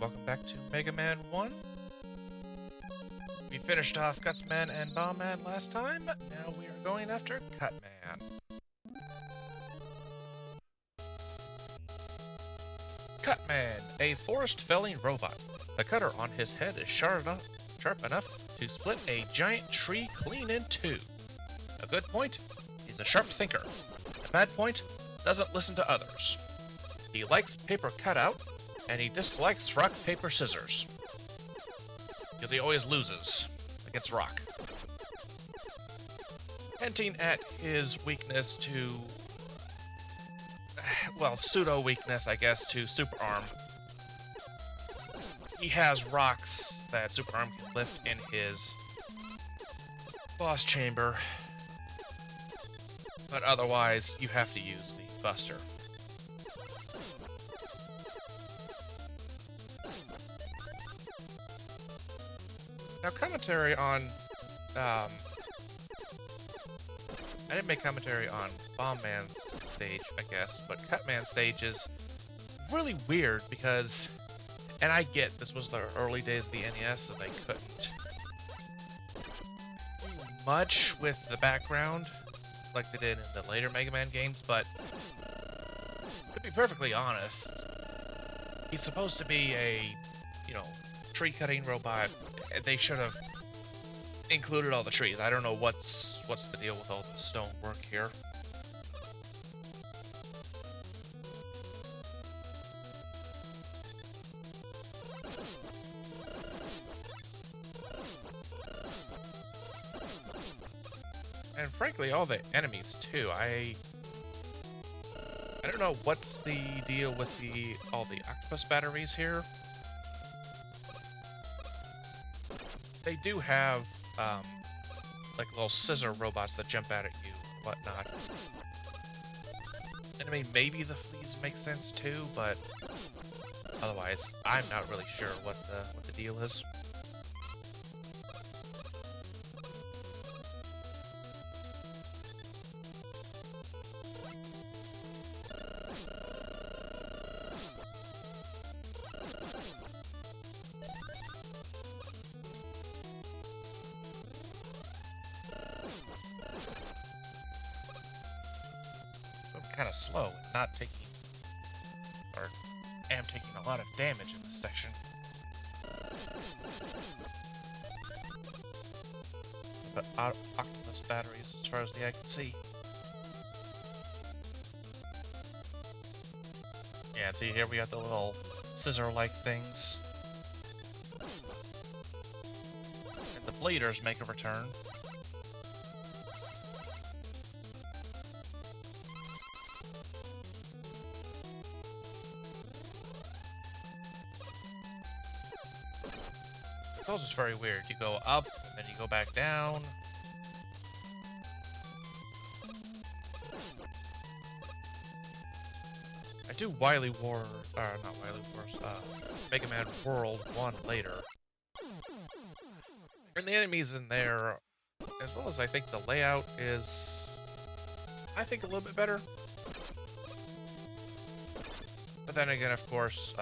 welcome back to Mega Man 1. We finished off Gutsman and Bombman last time, now we are going after Cutman. Cutman, a forest-felling robot. The cutter on his head is sharp enough to split a giant tree clean in two. A good point, he's a sharp thinker. A bad point, doesn't listen to others. He likes paper cutout, and he dislikes rock, paper, scissors. Because he always loses against rock. Hinting at his weakness to... well, pseudo-weakness, I guess, to Super Arm. He has rocks that Super Arm can lift in his boss chamber. But otherwise, you have to use the Buster. Now, commentary on, I didn't make commentary on Bombman's stage, I guess, but Cutman's stage is really weird because, and I get this was the early days of the NES, and they couldn't do much with the background like they did in the later Mega Man games, but to be perfectly honest, he's supposed to be a, you know, tree-cutting robot. They should have included all the trees. I don't know what's the deal with all the stone work here. And frankly, all the enemies too. I don't know what's the deal with all the octopus batteries here. They do have, like little scissor robots that jump out at you and whatnot. And I mean, maybe the fleas make sense too, but otherwise, I'm not really sure what the deal is. Kind of slow and not taking, or am taking a lot of damage in this section. But octopus batteries as far as the eye can see. Yeah, see here we got the little scissor-like things. And the bladers make a return. Those is very weird. You go up, and then you go back down. I do Wily War, not Wily Wars, Mega Man World 1 later. And the enemies in there, as well as I think the layout is, I think, a little bit better. But then again, of course,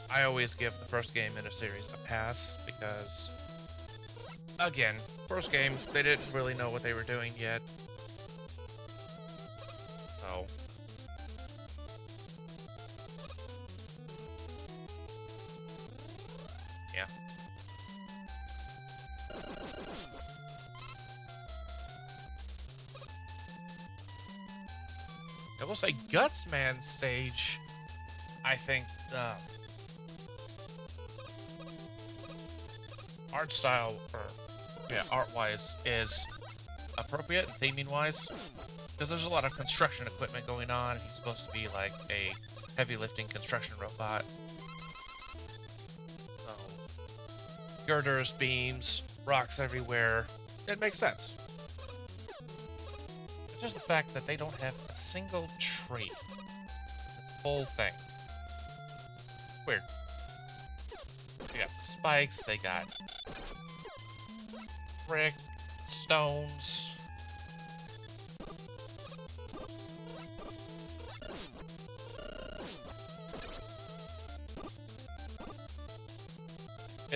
I always give the first game in a series a pass because, again, first game, they didn't really know what they were doing yet. So, yeah. I will say Gutsman's stage, I think, art style, or yeah, art-wise, is appropriate and theming-wise, because there's a lot of construction equipment going on. He's supposed to be like a heavy-lifting construction robot. So, girders, beams, rocks everywhere. It makes sense. It's just the fact that they don't have a single tree. This whole thing. Weird. They got spikes, they got brick, stones.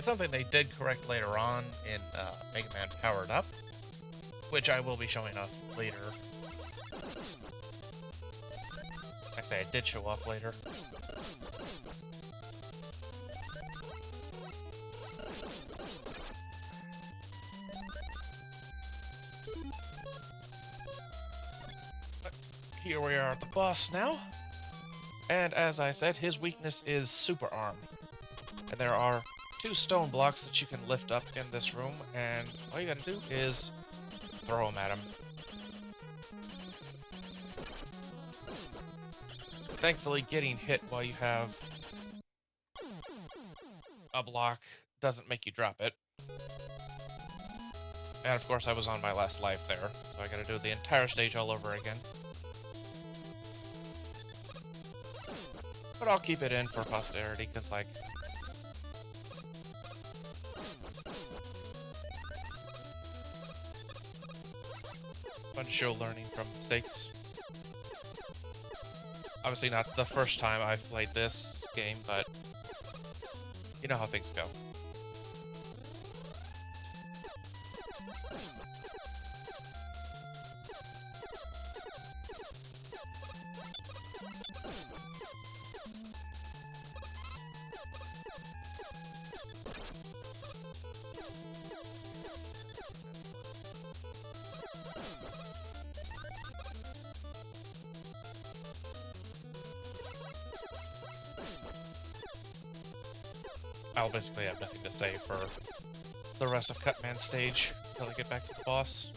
It's something they did correct later on in Mega Man Powered Up, which I will be showing off later. Actually, I did show off later. But here we are at the boss now. And as I said, his weakness is Super Arm. And there are 2 stone blocks that you can lift up in this room, and all you gotta do is throw them at him. Thankfully, getting hit while you have a block doesn't make you drop it. And of course, I was on my last life there, so I gotta do the entire stage all over again. But I'll keep it in for posterity, because, like, fun to show learning from mistakes. Obviously not the first time I've played this game, but you know how things go. I'll basically have nothing to say for the rest of Cutman's stage until I get back to the boss.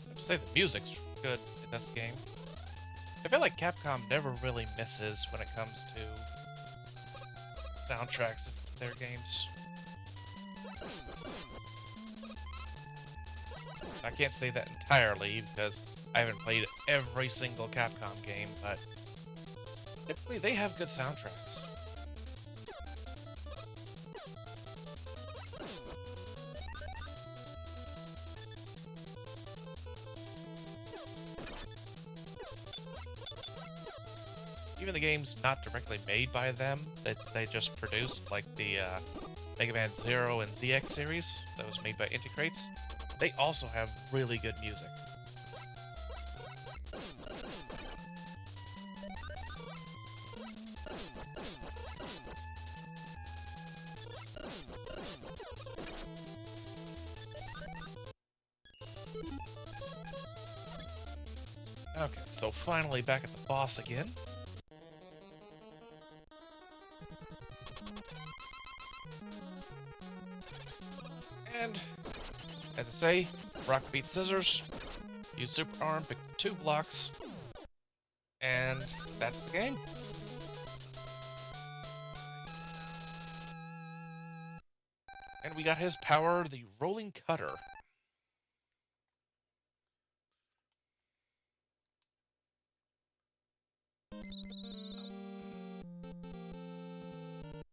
I have to say the music's good in this game. I feel like Capcom never really misses when it comes to soundtracks of their games. I can't say that entirely because I haven't played every single Capcom game, but typically they have good soundtracks. Even the games not directly made by them, that they just produced, like the Mega Man Zero and ZX series that was made by Integrates, they also have really good music. Okay, so finally back at the boss again. And, as I say, rock, beat, scissors, use super arm, pick 2 blocks, and that's the game. And we got his power, the rolling cutter.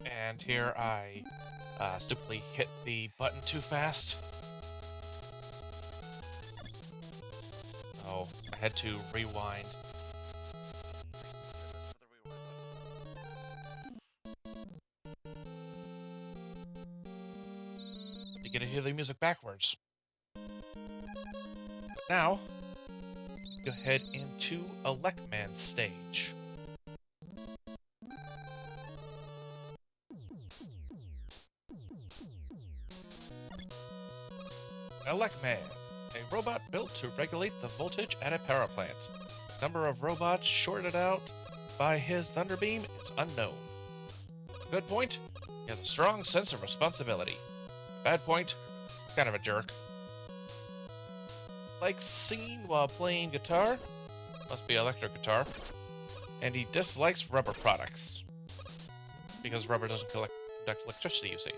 And here I stupidly hit the button too fast. Oh, I had to rewind. You get to hear the music backwards. But now, go head into Elec Man stage. Elec Man, a robot built to regulate the voltage at a power plant. Number of robots shorted out by his Thunderbeam is unknown. Good point, he has a strong sense of responsibility. Bad point, kind of a jerk. Likes singing while playing guitar, must be electric guitar, and he dislikes rubber products. Because rubber doesn't conduct electricity, you see.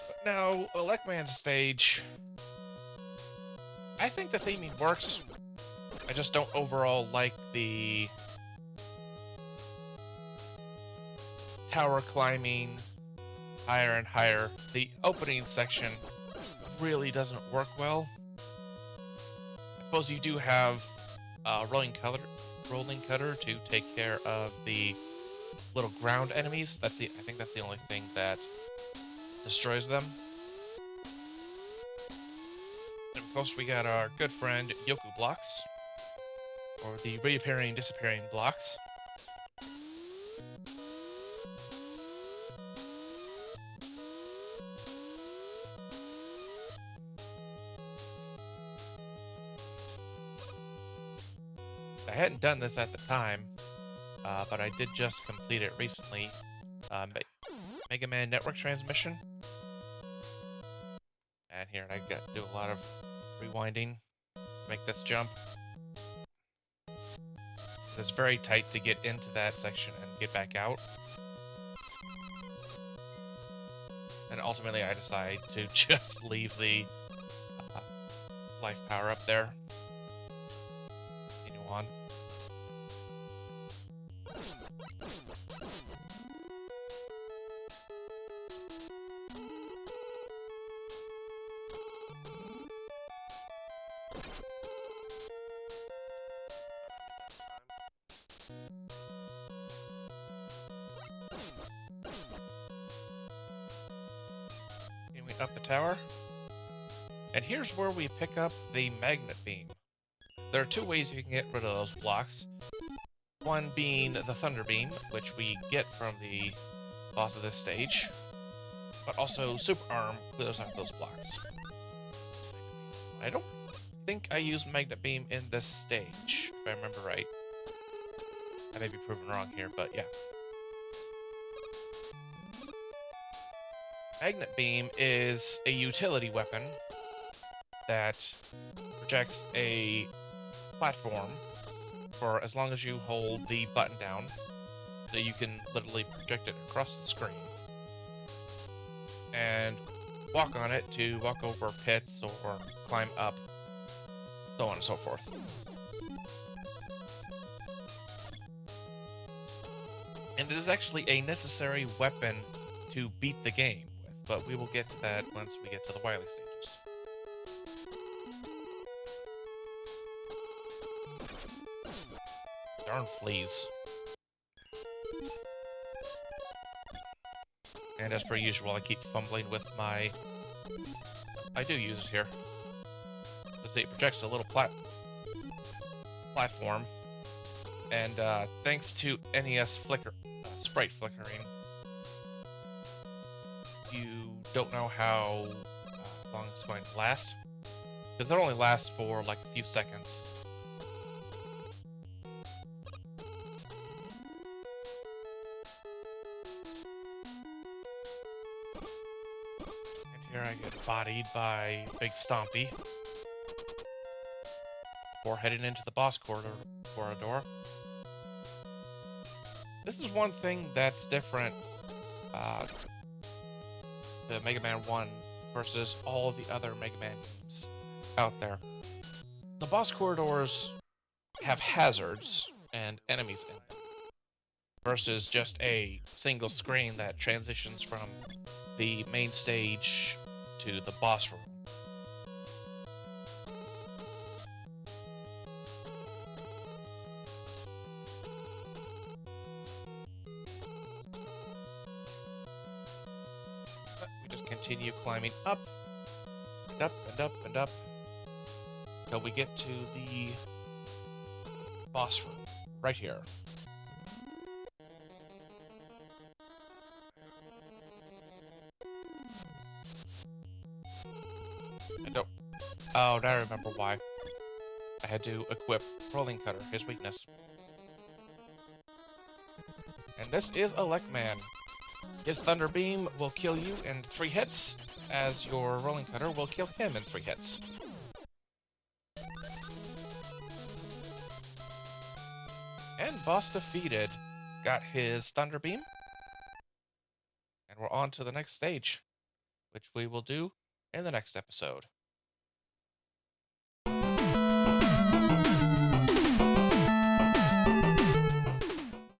But now, Elec Man's stage, I think the theming works. I just don't overall like the tower climbing higher and higher. The opening section really doesn't work well. I suppose you do have rolling cutter to take care of the little ground enemies. I think that's the only thing that destroys them. And of course we got our good friend Yoku blocks, or the reappearing, disappearing blocks. I hadn't done this at the time, but I did just complete it recently. Mega Man Network Transmission. And here I got to do a lot of rewinding to make this jump. It's very tight to get into that section and get back out. And ultimately I decide to just leave the life power up there. Continue on. Up the tower, and here's where we pick up the magnet beam. There are two ways you can get rid of those blocks. One being the thunder beam, which we get from the boss of this stage, but also super arm clears out those blocks. I don't think I used magnet beam in this stage, if I remember right. I may be proven wrong here, but yeah. Magnet Beam is a utility weapon that projects a platform for as long as you hold the button down, so you can literally project it across the screen. And walk on it to walk over pits or climb up, so on and so forth. And it is actually a necessary weapon to beat the game. But we will get to that once we get to the Wily stages. Darn fleas. And as per usual, I keep fumbling with my... I do use it here. Let's see, it projects a little platform. And thanks to NES sprite flickering, you don't know how long it's going to last, because it only lasts for like a few seconds. And here I get bodied by Big Stompy before heading into the boss corridor. This is one thing that's different to Mega Man 1 versus all the other Mega Man games out there. The boss corridors have hazards and enemies in them, versus just a single screen that transitions from the main stage to the boss room. just continue climbing up and up and up and up until we get to the boss room right here. I don't. Oh, now I remember why. I had to equip Rolling Cutter, his weakness. And this is Elec Man. His Thunder Beam will kill you in 3 hits, as your Rolling Cutter will kill him in 3 hits. And boss defeated. Got his Thunder Beam. And we're on to the next stage, which we will do in the next episode.